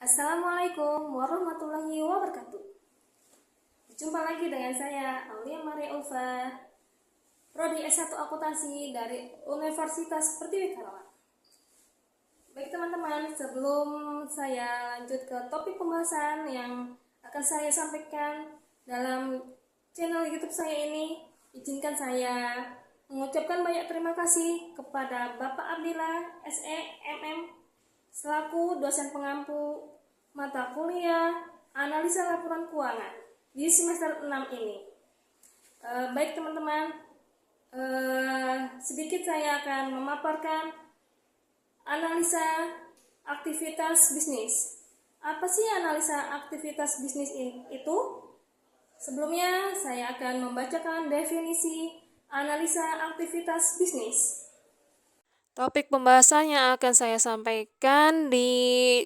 Assalamualaikum warahmatullahi wabarakatuh. Jumpa lagi dengan saya, Aulia Maria Ulfa, Prodi S1 Akuntansi dari Universitas Pertiwi Karawang. Baik teman-teman, sebelum saya lanjut ke topik pembahasan yang akan saya sampaikan dalam channel YouTube saya ini, izinkan saya mengucapkan banyak terima kasih kepada Bapak Abdillah SEMM selaku dosen pengampu mata kuliah analisa laporan keuangan di semester 6 ini. Baik teman-teman, sedikit saya akan memaparkan analisa aktivitas bisnis. Apa sih analisa aktivitas bisnis itu? Sebelumnya saya akan membacakan definisi analisa aktivitas bisnis. Topik pembahasan yang akan saya sampaikan di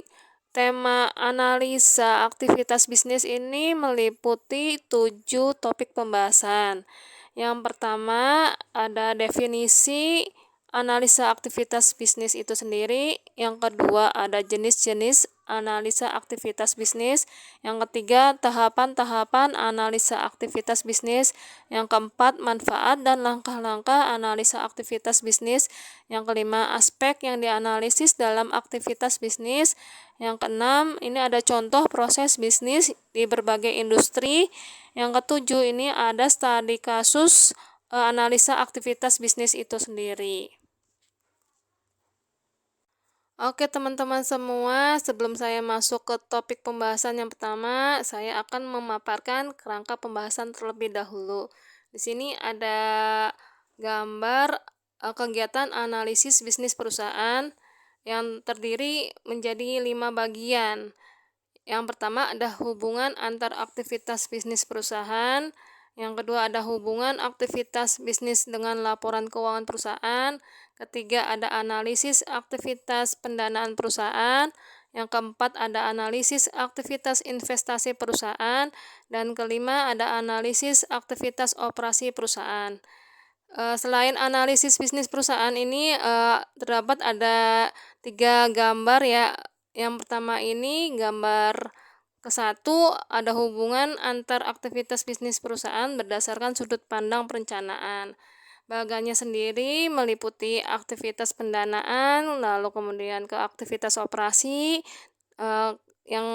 tema analisa aktivitas bisnis ini meliputi 7 topik pembahasan. Yang pertama ada definisi analisa aktivitas bisnis itu sendiri. Yang kedua ada jenis-jenis analisa aktivitas bisnis. Yang ketiga tahapan-tahapan analisa aktivitas bisnis. Yang keempat manfaat dan langkah-langkah analisa aktivitas bisnis. Yang kelima aspek yang dianalisis dalam aktivitas bisnis. Yang keenam ini ada contoh proses bisnis di berbagai industri. Yang ketujuh ini ada studi kasus analisa aktivitas bisnis itu sendiri. Oke teman-teman semua, sebelum saya masuk ke topik pembahasan yang pertama, saya akan memaparkan kerangka pembahasan terlebih dahulu. Di sini ada gambar kegiatan analisis bisnis perusahaan yang terdiri menjadi 5 bagian. Yang pertama ada hubungan antar aktivitas bisnis perusahaan. Yang kedua ada hubungan aktivitas bisnis dengan laporan keuangan perusahaan. Ketiga ada analisis aktivitas pendanaan perusahaan. Yang keempat ada analisis aktivitas investasi perusahaan. Dan kelima ada analisis aktivitas operasi perusahaan. Selain analisis bisnis perusahaan ini terdapat ada 3 gambar ya. Yang pertama ini gambar ke-1 ada hubungan antar aktivitas bisnis perusahaan berdasarkan sudut pandang perencanaan. Bagiannya sendiri meliputi aktivitas pendanaan, lalu kemudian ke aktivitas operasi. Yang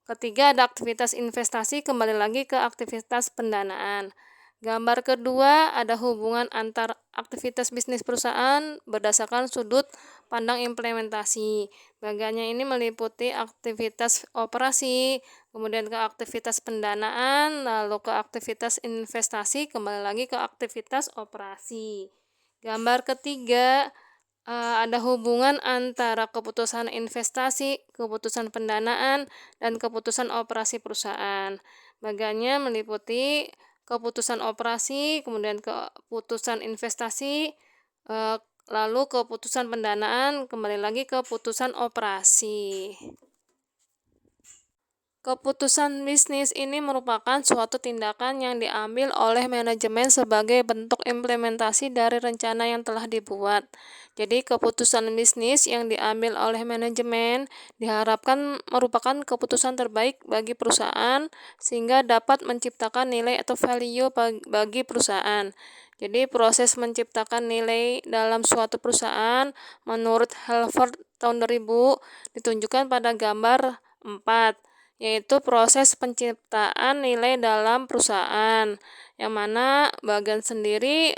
ketiga ada aktivitas investasi, kembali lagi ke aktivitas pendanaan. Gambar kedua ada hubungan antar aktivitas bisnis perusahaan berdasarkan sudut pandang implementasi. Bagiannya ini meliputi aktivitas operasi, kemudian ke aktivitas pendanaan, lalu ke aktivitas investasi, kembali lagi ke aktivitas operasi. Gambar ketiga ada hubungan antara keputusan investasi, keputusan pendanaan, dan keputusan operasi perusahaan. Bagiannya meliputi keputusan operasi, kemudian keputusan investasi, lalu keputusan pendanaan, kembali lagi ke keputusan operasi. Keputusan bisnis ini merupakan suatu tindakan yang diambil oleh manajemen sebagai bentuk implementasi dari rencana yang telah dibuat. Jadi keputusan bisnis yang diambil oleh manajemen diharapkan merupakan keputusan terbaik bagi perusahaan sehingga dapat menciptakan nilai atau value bagi perusahaan. Jadi proses menciptakan nilai dalam suatu perusahaan menurut Halford tahun 2000 ditunjukkan pada gambar 4. Yaitu proses penciptaan nilai dalam perusahaan, yang mana bagian sendiri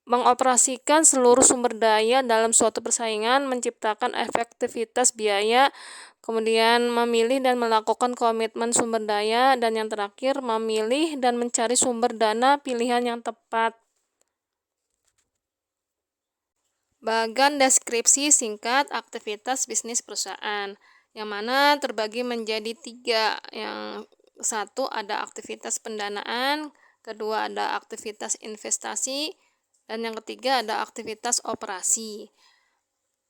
mengoperasikan seluruh sumber daya dalam suatu persaingan, menciptakan efektivitas biaya, kemudian memilih dan melakukan komitmen sumber daya, dan yang terakhir memilih dan mencari sumber dana pilihan yang tepat. Bagian deskripsi singkat aktivitas bisnis perusahaan, yang mana terbagi menjadi 3. Yang satu ada aktivitas pendanaan, kedua ada aktivitas investasi, dan yang ketiga ada aktivitas operasi.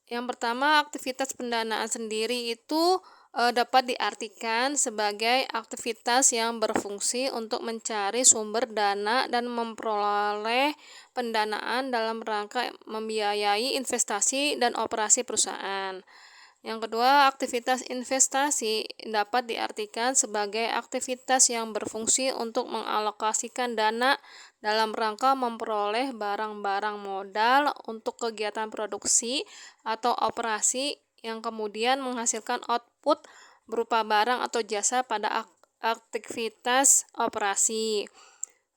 Yang pertama, aktivitas pendanaan sendiri itu dapat diartikan sebagai aktivitas yang berfungsi untuk mencari sumber dana dan memperoleh pendanaan dalam rangka membiayai investasi dan operasi perusahaan. Yang kedua, aktivitas investasi dapat diartikan sebagai aktivitas yang berfungsi untuk mengalokasikan dana dalam rangka memperoleh barang-barang modal untuk kegiatan produksi atau operasi yang kemudian menghasilkan output berupa barang atau jasa pada aktivitas operasi.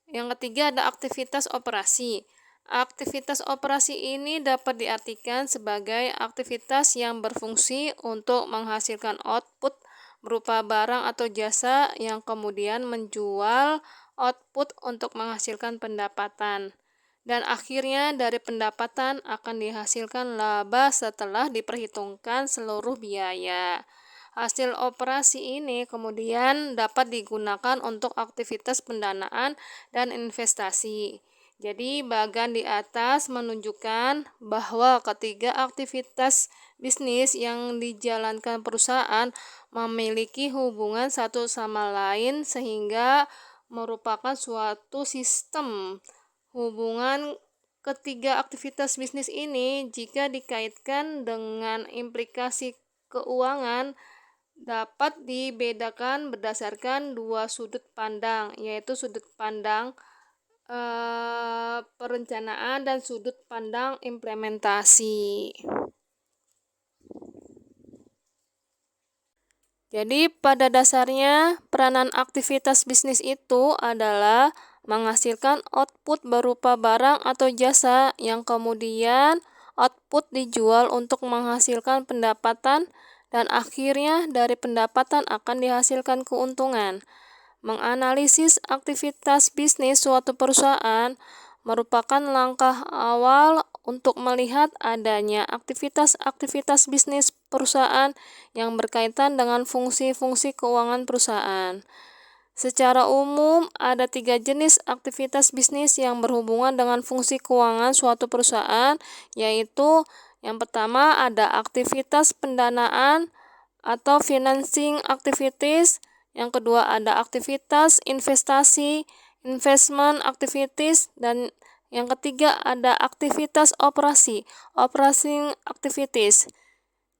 Yang ketiga ada aktivitas operasi. Aktivitas operasi ini dapat diartikan sebagai aktivitas yang berfungsi untuk menghasilkan output berupa barang atau jasa yang kemudian menjual output untuk menghasilkan pendapatan. Dan akhirnya dari pendapatan akan dihasilkan laba setelah diperhitungkan seluruh biaya. Hasil operasi ini kemudian dapat digunakan untuk aktivitas pendanaan dan investasi. Jadi bagian di atas menunjukkan bahwa ketiga aktivitas bisnis yang dijalankan perusahaan memiliki hubungan satu sama lain sehingga merupakan suatu sistem. Hubungan ketiga aktivitas bisnis ini jika dikaitkan dengan implikasi keuangan dapat dibedakan berdasarkan dua sudut pandang, yaitu sudut pandang perencanaan dan sudut pandang implementasi. Jadi pada dasarnya peranan aktivitas bisnis itu adalah menghasilkan output berupa barang atau jasa yang kemudian output dijual untuk menghasilkan pendapatan dan akhirnya dari pendapatan akan dihasilkan keuntungan. Menganalisis aktivitas bisnis suatu perusahaan merupakan langkah awal untuk melihat adanya aktivitas-aktivitas bisnis perusahaan yang berkaitan dengan fungsi-fungsi keuangan perusahaan. Secara umum, ada 3 jenis aktivitas bisnis yang berhubungan dengan fungsi keuangan suatu perusahaan, yaitu yang pertama ada aktivitas pendanaan atau financing activities, yang kedua ada aktivitas investasi, investment activities, dan yang ketiga ada aktivitas operasi, operating activities.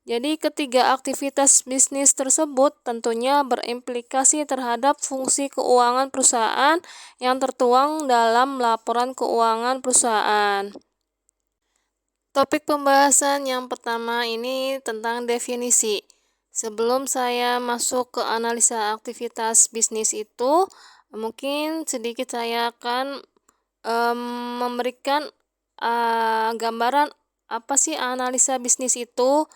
Jadi ketiga aktivitas bisnis tersebut tentunya berimplikasi terhadap fungsi keuangan perusahaan yang tertuang dalam laporan keuangan perusahaan. Topik pembahasan yang pertama ini tentang definisi. Sebelum saya masuk ke analisa aktivitas bisnis itu, mungkin sedikit saya akan memberikan gambaran apa sih analisa bisnis itu.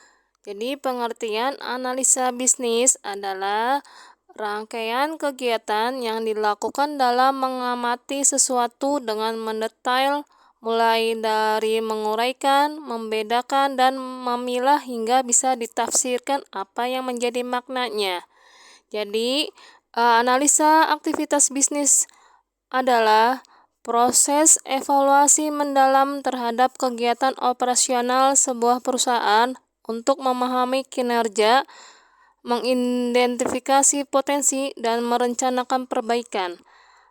Jadi pengertian analisa bisnis adalah rangkaian kegiatan yang dilakukan dalam mengamati sesuatu dengan mendetail, mulai dari menguraikan, membedakan, dan memilah hingga bisa ditafsirkan apa yang menjadi maknanya. Jadi, analisa aktivitas bisnis adalah proses evaluasi mendalam terhadap kegiatan operasional sebuah perusahaan untuk memahami kinerja, mengidentifikasi potensi, dan merencanakan perbaikan.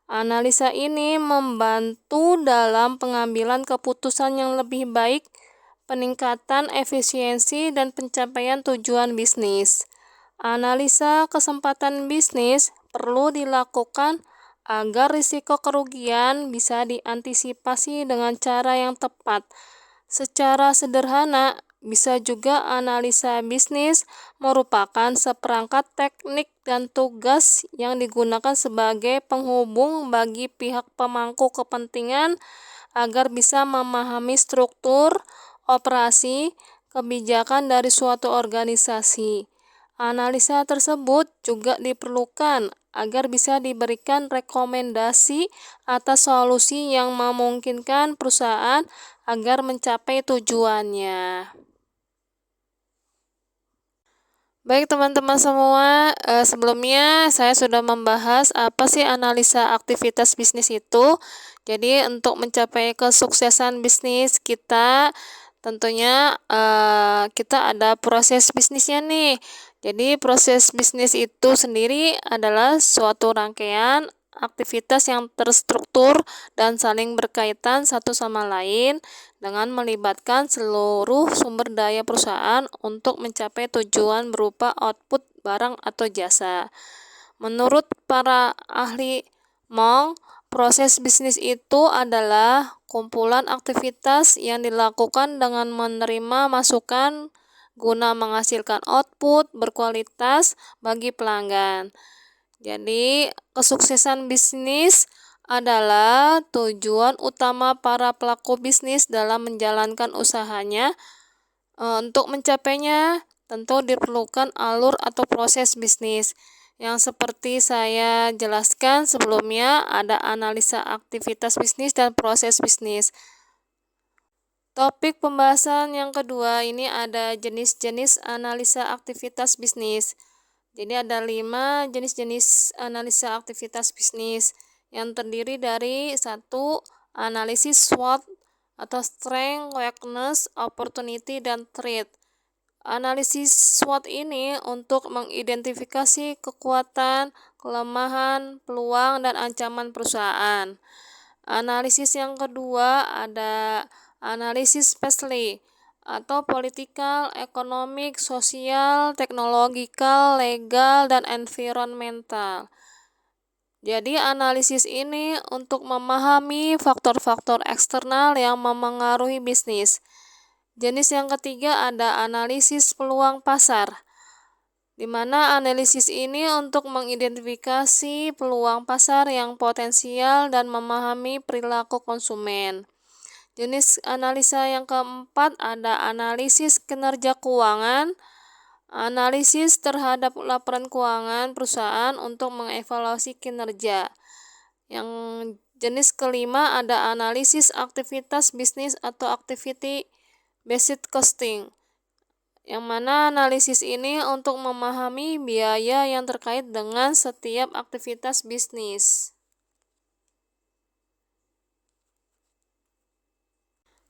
Analisa ini membantu dalam pengambilan keputusan yang lebih baik, peningkatan efisiensi, dan pencapaian tujuan bisnis. Analisa kesempatan bisnis perlu dilakukan agar risiko kerugian bisa diantisipasi dengan cara yang tepat. Secara sederhana, bisa juga analisa bisnis merupakan seperangkat teknik dan tugas yang digunakan sebagai penghubung bagi pihak pemangku kepentingan agar bisa memahami struktur, operasi, kebijakan dari suatu organisasi. Analisa tersebut juga diperlukan agar bisa diberikan rekomendasi atas solusi yang memungkinkan perusahaan agar mencapai tujuannya. Baik teman-teman semua, sebelumnya saya sudah membahas apa sih analisa aktivitas bisnis itu. Jadi untuk mencapai kesuksesan bisnis kita, tentunya kita ada proses bisnisnya nih. Jadi proses bisnis itu sendiri adalah suatu rangkaian aktivitas yang terstruktur dan saling berkaitan satu sama lain dengan melibatkan seluruh sumber daya perusahaan untuk mencapai tujuan berupa output barang atau jasa. Menurut para ahli MONG, proses bisnis itu adalah kumpulan aktivitas yang dilakukan dengan menerima masukan guna menghasilkan output berkualitas bagi pelanggan. Jadi, kesuksesan bisnis adalah tujuan utama para pelaku bisnis dalam menjalankan usahanya. Untuk mencapainya, tentu diperlukan alur atau proses bisnis. Yang seperti saya jelaskan sebelumnya, ada analisa aktivitas bisnis dan proses bisnis. Topik pembahasan yang kedua ini ada jenis-jenis analisa aktivitas bisnis. Jadi ada 5 jenis-jenis analisa aktivitas bisnis yang terdiri dari 1. Analisis SWOT atau Strength, Weakness, Opportunity, dan Threat. Analisis SWOT ini untuk mengidentifikasi kekuatan, kelemahan, peluang, dan ancaman perusahaan. Analisis yang kedua ada analisis PESLI atau political, economic, sosial, teknologikal, legal, dan environmental. Jadi analisis ini untuk memahami faktor-faktor eksternal yang memengaruhi bisnis. Jenis yang ketiga ada analisis peluang pasar, di mana analisis ini untuk mengidentifikasi peluang pasar yang potensial dan memahami perilaku konsumen. Jenis analisa yang keempat ada analisis kinerja keuangan, analisis terhadap laporan keuangan perusahaan untuk mengevaluasi kinerja. Yang jenis kelima ada analisis aktivitas bisnis atau activity based costing, yang mana analisis ini untuk memahami biaya yang terkait dengan setiap aktivitas bisnis.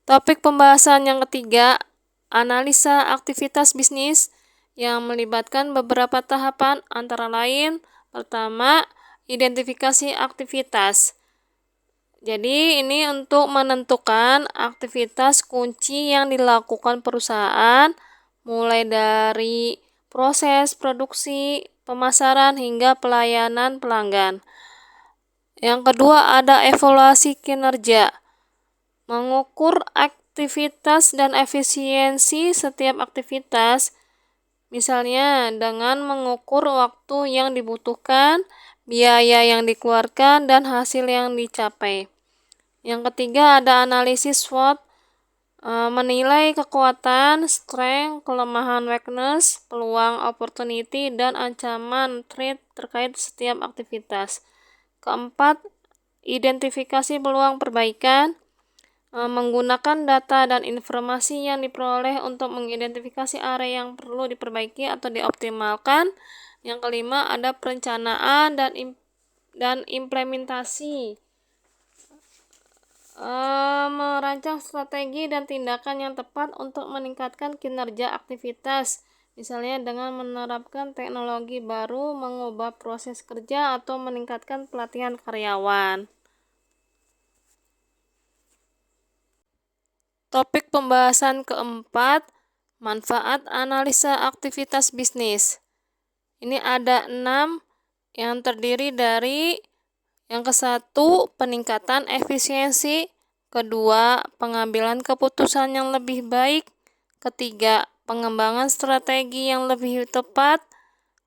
Topik pembahasan yang ketiga, analisa aktivitas bisnis yang melibatkan beberapa tahapan antara lain, pertama, identifikasi aktivitas. Jadi ini untuk menentukan aktivitas kunci yang dilakukan perusahaan mulai dari proses produksi, pemasaran hingga pelayanan pelanggan. Yang kedua ada evaluasi kinerja. Mengukur aktivitas dan efisiensi setiap aktivitas, misalnya dengan mengukur waktu yang dibutuhkan, biaya yang dikeluarkan, dan hasil yang dicapai. Yang ketiga ada analisis SWOT, menilai kekuatan, strength, kelemahan, weakness, peluang, opportunity, dan ancaman, threat terkait setiap aktivitas. Keempat, identifikasi peluang perbaikan, menggunakan data dan informasi yang diperoleh untuk mengidentifikasi area yang perlu diperbaiki atau dioptimalkan. Yang kelima ada perencanaan dan implementasi, merancang strategi dan tindakan yang tepat untuk meningkatkan kinerja aktivitas, misalnya dengan menerapkan teknologi baru, mengubah proses kerja, atau meningkatkan pelatihan karyawan. Topik pembahasan keempat, manfaat analisa aktivitas bisnis. Ini ada 6 yang terdiri dari yang ke-1, peningkatan efisiensi, kedua, pengambilan keputusan yang lebih baik, ketiga, pengembangan strategi yang lebih tepat,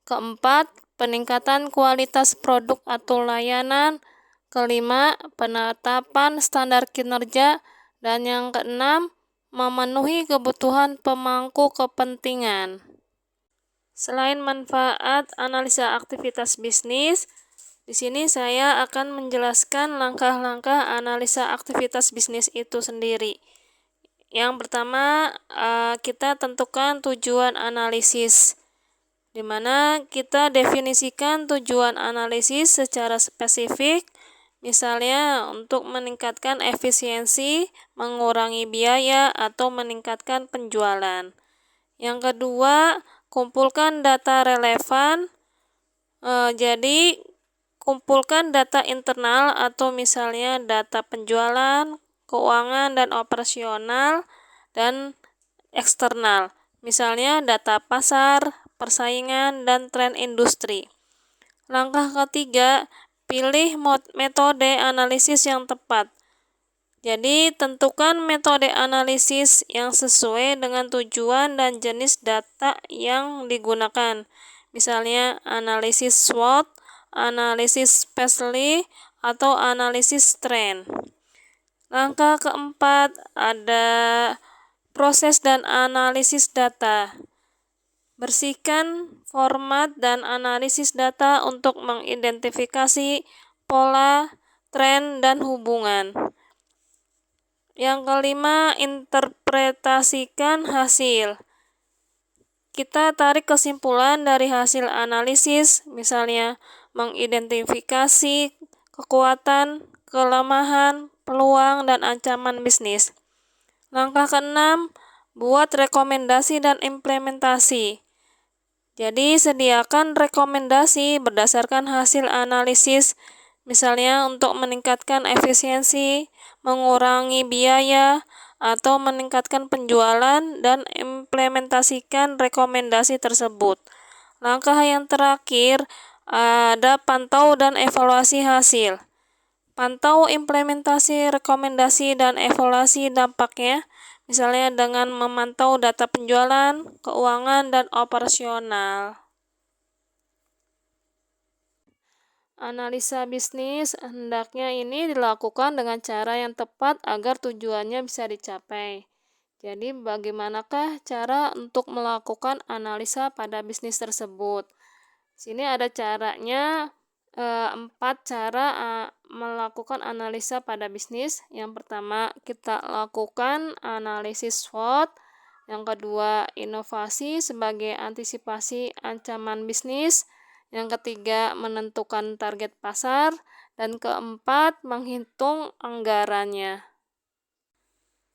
keempat, peningkatan kualitas produk atau layanan, kelima, penetapan standar kinerja, dan yang keenam, memenuhi kebutuhan pemangku kepentingan. Selain manfaat analisa aktivitas bisnis, di sini saya akan menjelaskan langkah-langkah analisa aktivitas bisnis itu sendiri. Yang pertama, kita tentukan tujuan analisis, di mana kita definisikan tujuan analisis secara spesifik. Misalnya untuk meningkatkan efisiensi, mengurangi biaya, atau meningkatkan penjualan. Yang kedua, kumpulkan data relevan. Jadi kumpulkan data internal atau misalnya data penjualan, keuangan dan operasional, dan eksternal. Misalnya data pasar, persaingan, dan tren industri. Langkah ketiga, pilih metode analisis yang tepat. Jadi, tentukan metode analisis yang sesuai dengan tujuan dan jenis data yang digunakan. Misalnya, analisis SWOT, analisis specialty, atau analisis trend. Langkah keempat, ada proses dan analisis data. Bersihkan format dan analisis data untuk mengidentifikasi pola, tren, dan hubungan. Yang kelima, interpretasikan hasil. Kita tarik kesimpulan dari hasil analisis, misalnya mengidentifikasi kekuatan, kelemahan, peluang, dan ancaman bisnis. Langkah keenam, buat rekomendasi dan implementasi. Jadi, sediakan rekomendasi berdasarkan hasil analisis, misalnya untuk meningkatkan efisiensi, mengurangi biaya, atau meningkatkan penjualan, dan implementasikan rekomendasi tersebut. Langkah yang terakhir, ada pantau dan evaluasi hasil. Pantau implementasi rekomendasi dan evaluasi dampaknya, misalnya dengan memantau data penjualan, keuangan, dan operasional. Analisa bisnis hendaknya ini dilakukan dengan cara yang tepat agar tujuannya bisa dicapai. Jadi, bagaimanakah cara untuk melakukan analisa pada bisnis tersebut? Sini ada caranya, 4 cara melakukan analisa pada bisnis. Yang pertama, kita lakukan analisis SWOT. Yang kedua, inovasi sebagai antisipasi ancaman bisnis. Yang ketiga, menentukan target pasar. Dan keempat, menghitung anggarannya.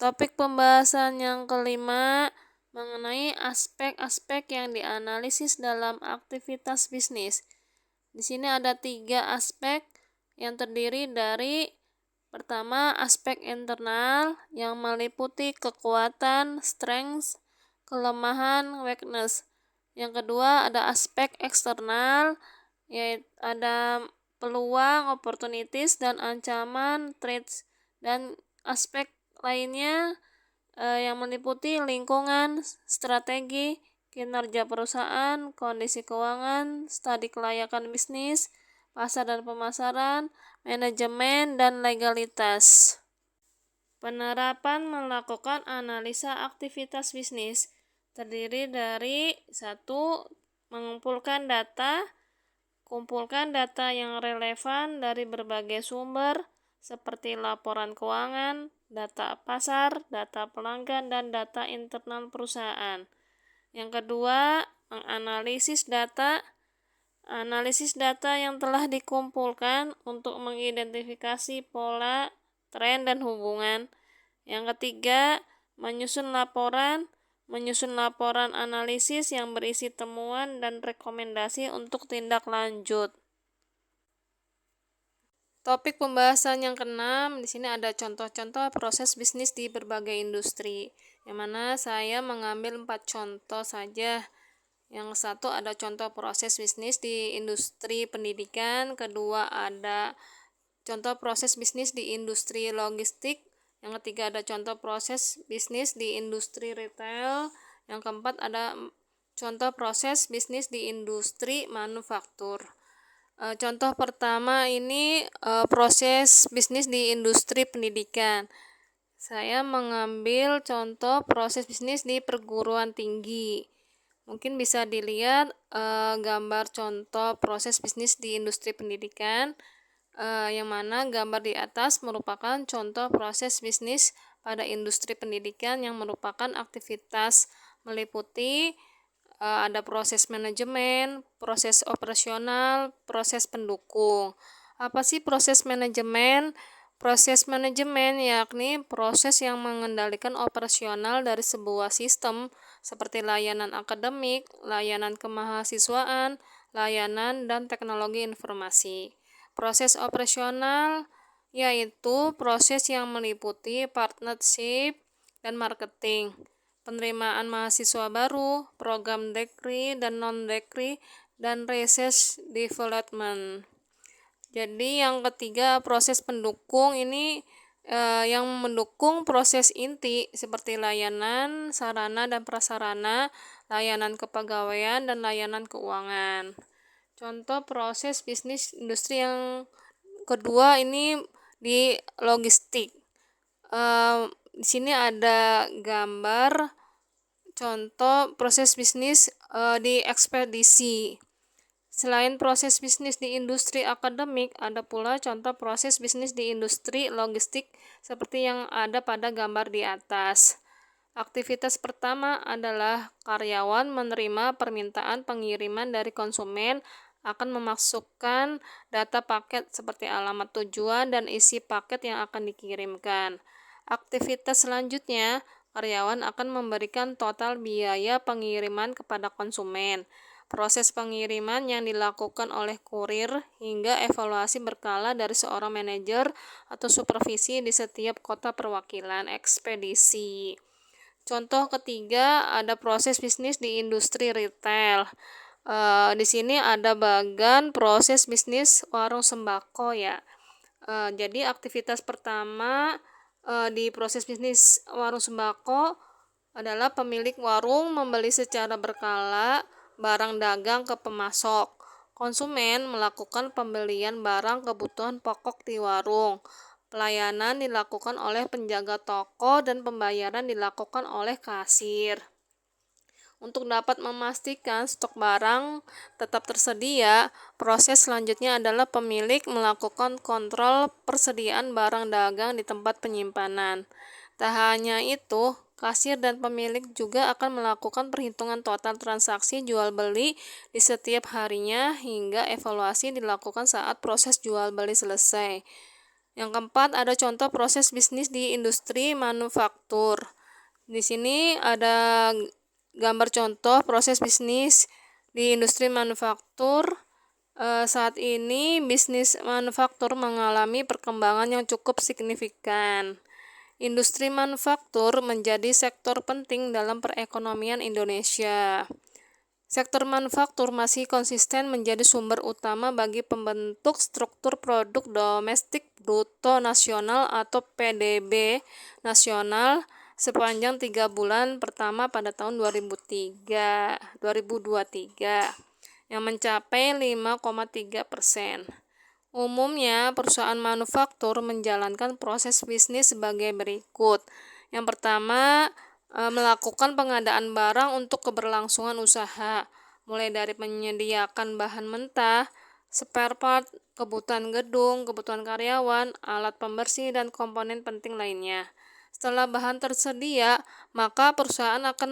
Topik pembahasan yang kelima mengenai aspek-aspek yang dianalisis dalam aktivitas bisnis. Di sini ada 3 aspek yang terdiri dari pertama, aspek internal yang meliputi kekuatan, strength, kelemahan, weakness. Yang kedua, ada aspek eksternal, yaitu ada peluang, opportunities, dan ancaman, threats. Dan aspek lainnya yang meliputi lingkungan, strategi, kinerja perusahaan, kondisi keuangan, studi kelayakan bisnis, pasar dan pemasaran, manajemen, dan legalitas. Penerapan melakukan analisa aktivitas bisnis terdiri dari 1. Mengumpulkan data. Kumpulkan data yang relevan dari berbagai sumber seperti laporan keuangan, data pasar, data pelanggan, dan data internal perusahaan. Yang kedua, menganalisis data. Analisis data yang telah dikumpulkan untuk mengidentifikasi pola, tren, dan hubungan. Yang ketiga, menyusun laporan analisis yang berisi temuan dan rekomendasi untuk tindak lanjut. Topik pembahasan yang keenam, di sini ada contoh-contoh proses bisnis di berbagai industri, yang mana saya mengambil 4 contoh saja. Yang satu ada contoh proses bisnis di industri pendidikan, kedua ada contoh proses bisnis di industri logistik, yang ketiga ada contoh proses bisnis di industri retail, yang keempat ada contoh proses bisnis di industri manufaktur. Contoh pertama ini proses bisnis di industri pendidikan. Saya mengambil contoh proses bisnis di perguruan tinggi. Mungkin bisa dilihat gambar contoh proses bisnis di industri pendidikan, yang mana gambar di atas merupakan contoh proses bisnis pada industri pendidikan yang merupakan aktivitas meliputi ada proses manajemen, proses operasional, proses pendukung. Apa sih proses manajemen? Proses manajemen yakni proses yang mengendalikan operasional dari sebuah sistem seperti layanan akademik, layanan kemahasiswaan, layanan, dan teknologi informasi. Proses operasional yaitu proses yang meliputi partnership dan marketing, penerimaan mahasiswa baru, program degree dan non-degree, dan research development. Jadi yang ketiga, proses pendukung ini yang mendukung proses inti seperti layanan, sarana dan prasarana, layanan kepegawaian, dan layanan keuangan. Contoh proses bisnis industri yang kedua ini di logistik. Di sini ada gambar contoh proses bisnis di ekspedisi. Selain proses bisnis di industri akademik, ada pula contoh proses bisnis di industri logistik seperti yang ada pada gambar di atas. Aktivitas pertama adalah karyawan menerima permintaan pengiriman dari konsumen, akan memasukkan data paket seperti alamat tujuan dan isi paket yang akan dikirimkan. Aktivitas selanjutnya, karyawan akan memberikan total biaya pengiriman kepada konsumen. Proses pengiriman yang dilakukan oleh kurir hingga evaluasi berkala dari seorang manajer atau supervisi di setiap kota perwakilan ekspedisi. Contoh ketiga, ada proses bisnis di industri retail. Di sini ada bagan proses bisnis warung sembako ya. Jadi aktivitas pertama di proses bisnis warung sembako adalah pemilik warung membeli secara berkala barang dagang ke pemasok. Konsumen melakukan pembelian barang kebutuhan pokok di warung. Pelayanan dilakukan oleh penjaga toko dan pembayaran dilakukan oleh kasir. Untuk dapat memastikan stok barang tetap tersedia, proses selanjutnya adalah pemilik melakukan kontrol persediaan barang dagang di tempat penyimpanan. Tak hanya itu, kasir dan pemilik juga akan melakukan perhitungan total transaksi jual beli di setiap harinya hingga evaluasi dilakukan saat proses jual beli selesai. Yang keempat, ada contoh proses bisnis di industri manufaktur. Di sini ada gambar contoh proses bisnis di industri manufaktur. Saat ini bisnis manufaktur mengalami perkembangan yang cukup signifikan. Industri manufaktur menjadi sektor penting dalam perekonomian Indonesia. Sektor manufaktur masih konsisten menjadi sumber utama bagi pembentuk struktur produk domestik bruto nasional atau PDB nasional sepanjang 3 bulan pertama pada tahun 2023 yang mencapai 5,3%. Umumnya, perusahaan manufaktur menjalankan proses bisnis sebagai berikut. Yang pertama, melakukan pengadaan barang untuk keberlangsungan usaha, mulai dari menyediakan bahan mentah, spare part, kebutuhan gedung, kebutuhan karyawan, alat pembersih, dan komponen penting lainnya. Setelah bahan tersedia, maka perusahaan akan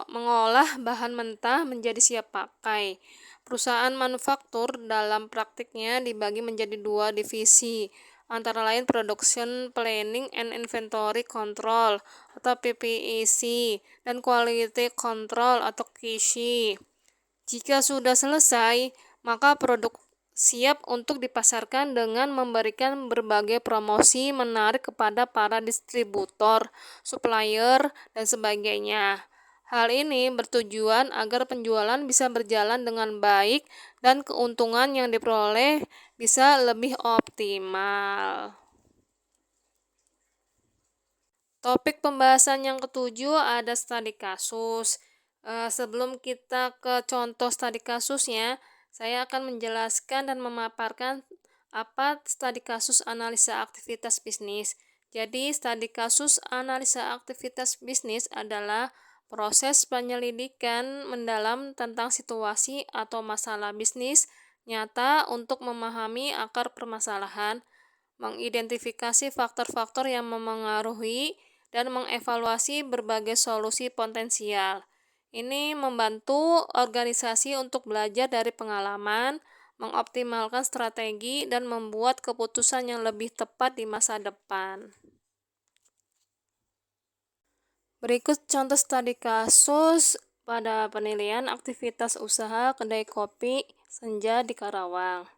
mengolah bahan mentah menjadi siap pakai. Perusahaan manufaktur dalam praktiknya dibagi menjadi 2 divisi, antara lain Production Planning and Inventory Control atau PPIC dan Quality Control atau QC. Jika sudah selesai, maka produk siap untuk dipasarkan dengan memberikan berbagai promosi menarik kepada para distributor, supplier, dan sebagainya. Hal ini bertujuan agar penjualan bisa berjalan dengan baik dan keuntungan yang diperoleh bisa lebih optimal. Topik pembahasan yang ketujuh ada studi kasus. Sebelum kita ke contoh studi kasusnya, saya akan menjelaskan dan memaparkan apa studi kasus analisa aktivitas bisnis. Jadi, studi kasus analisa aktivitas bisnis adalah proses penyelidikan mendalam tentang situasi atau masalah bisnis nyata untuk memahami akar permasalahan, mengidentifikasi faktor-faktor yang memengaruhi, dan mengevaluasi berbagai solusi potensial. Ini membantu organisasi untuk belajar dari pengalaman, mengoptimalkan strategi, dan membuat keputusan yang lebih tepat di masa depan. Berikut contoh studi kasus pada penilaian aktivitas usaha kedai kopi Senja di Karawang.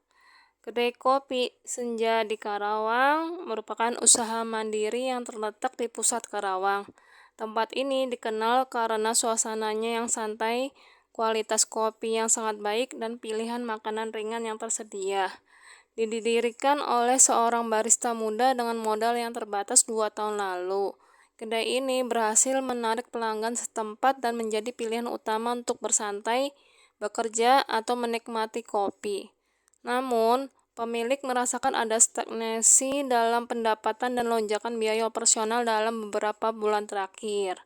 Kedai Kopi Senja di Karawang merupakan usaha mandiri yang terletak di pusat Karawang. Tempat ini dikenal karena suasananya yang santai, kualitas kopi yang sangat baik, dan pilihan makanan ringan yang tersedia. Didirikan oleh seorang barista muda dengan modal yang terbatas 2 tahun lalu. Kedai ini berhasil menarik pelanggan setempat dan menjadi pilihan utama untuk bersantai, bekerja, atau menikmati kopi. Namun, pemilik merasakan ada stagnasi dalam pendapatan dan lonjakan biaya operasional dalam beberapa bulan terakhir.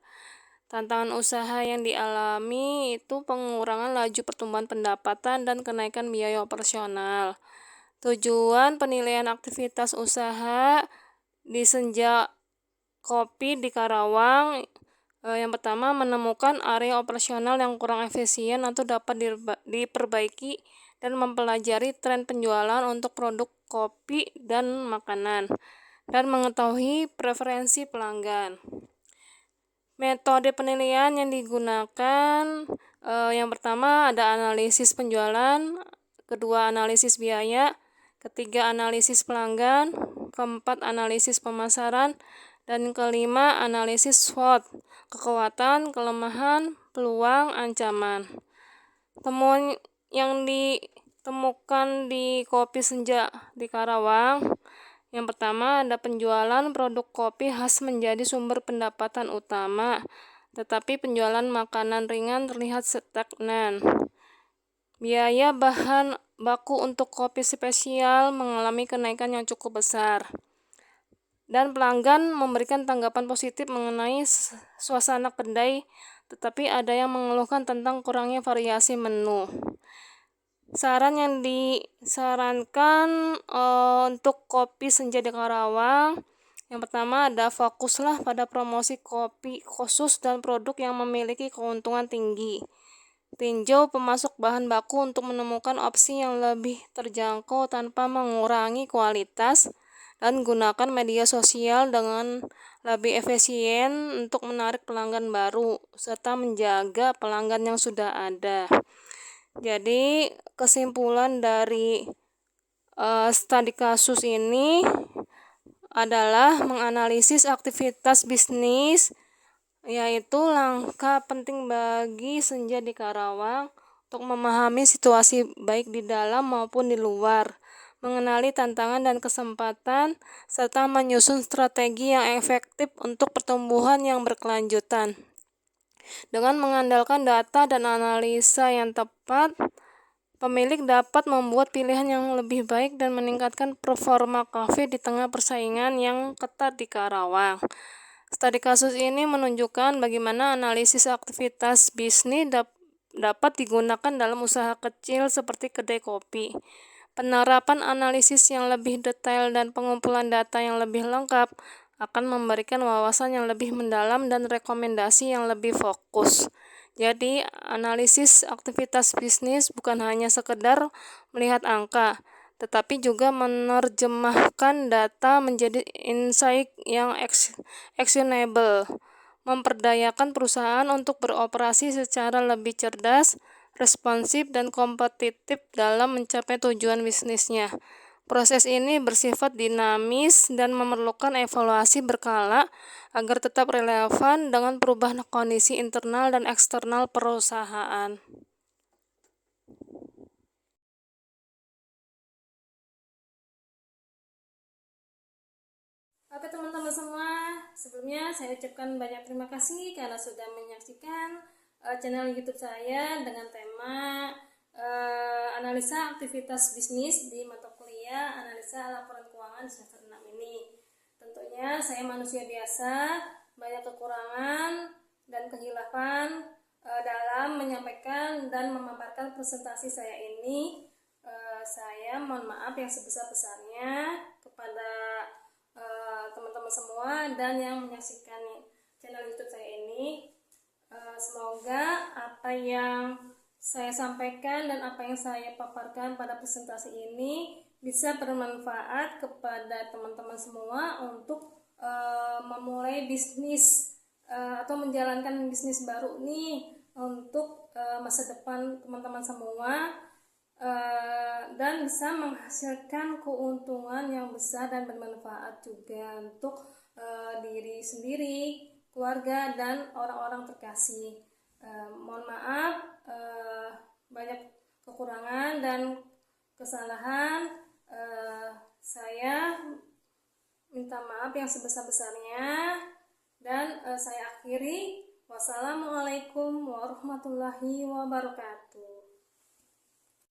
Tantangan usaha yang dialami itu pengurangan laju pertumbuhan pendapatan dan kenaikan biaya operasional. Tujuan penilaian aktivitas usaha di Senja Kopi di Karawang, yang pertama, menemukan area operasional yang kurang efisien atau dapat diperbaiki dan mempelajari tren penjualan untuk produk kopi dan makanan, dan mengetahui preferensi pelanggan. Metode penilaian yang digunakan, yang pertama ada analisis penjualan, kedua analisis biaya, ketiga analisis pelanggan, keempat analisis pemasaran, dan kelima analisis SWOT, kekuatan, kelemahan, peluang, ancaman. Temuan yang ditemukan di Kopi Senja di Karawang, yang pertama ada penjualan produk kopi khas menjadi sumber pendapatan utama, tetapi penjualan makanan ringan terlihat stagnan. Biaya bahan baku untuk kopi spesial mengalami kenaikan yang cukup besar, dan pelanggan memberikan tanggapan positif mengenai suasana kedai, tetapi ada yang mengeluhkan tentang kurangnya variasi menu. Saran yang disarankan untuk Kopi Senja di Karawang, yang pertama ada fokuslah pada promosi kopi khusus dan produk yang memiliki keuntungan tinggi. Tinjau pemasok bahan baku untuk menemukan opsi yang lebih terjangkau tanpa mengurangi kualitas, dan gunakan media sosial dengan lebih efisien untuk menarik pelanggan baru serta menjaga pelanggan yang sudah ada. Jadi kesimpulan dari studi kasus ini adalah menganalisis aktivitas bisnis, yaitu langkah penting bagi Senja di Karawang untuk memahami situasi baik di dalam maupun di luar, mengenali tantangan dan kesempatan, serta menyusun strategi yang efektif untuk pertumbuhan yang berkelanjutan. Dengan mengandalkan data dan analisa yang tepat, pemilik dapat membuat pilihan yang lebih baik dan meningkatkan performa kafe di tengah persaingan yang ketat di Karawang. Studi kasus ini menunjukkan bagaimana analisis aktivitas bisnis dapat digunakan dalam usaha kecil seperti kedai kopi. Penerapan analisis yang lebih detail dan pengumpulan data yang lebih lengkap akan memberikan wawasan yang lebih mendalam dan rekomendasi yang lebih fokus. Jadi, analisis aktivitas bisnis bukan hanya sekedar melihat angka, tetapi juga menerjemahkan data menjadi insight yang actionable, memperdayakan perusahaan untuk beroperasi secara lebih cerdas, responsif, dan kompetitif dalam mencapai tujuan bisnisnya. Proses ini bersifat dinamis dan memerlukan evaluasi berkala agar tetap relevan dengan perubahan kondisi internal dan eksternal perusahaan. Oke teman-teman semua, sebelumnya saya ucapkan banyak terima kasih karena sudah menyaksikan channel YouTube saya dengan tema analisa aktivitas bisnis di mata kuliah analisa laporan keuangan semester 6 ini. Tentunya saya manusia biasa, banyak kekurangan dan kehilafan dalam menyampaikan dan memaparkan presentasi saya ini. Saya mohon maaf yang sebesar-besarnya kepada teman-teman semua dan yang menyaksikan channel YouTube saya ini. Semoga apa yang saya sampaikan dan apa yang saya paparkan pada presentasi ini bisa bermanfaat kepada teman-teman semua untuk memulai bisnis atau menjalankan bisnis baru nih untuk masa depan teman-teman semua. Dan dan bisa menghasilkan keuntungan yang besar dan bermanfaat juga untuk diri sendiri, keluarga, dan orang-orang terkasih. Mohon maaf banyak kekurangan dan kesalahan. Saya minta maaf yang sebesar-besarnya dan saya akhiri. Wassalamualaikum warahmatullahi wabarakatuh.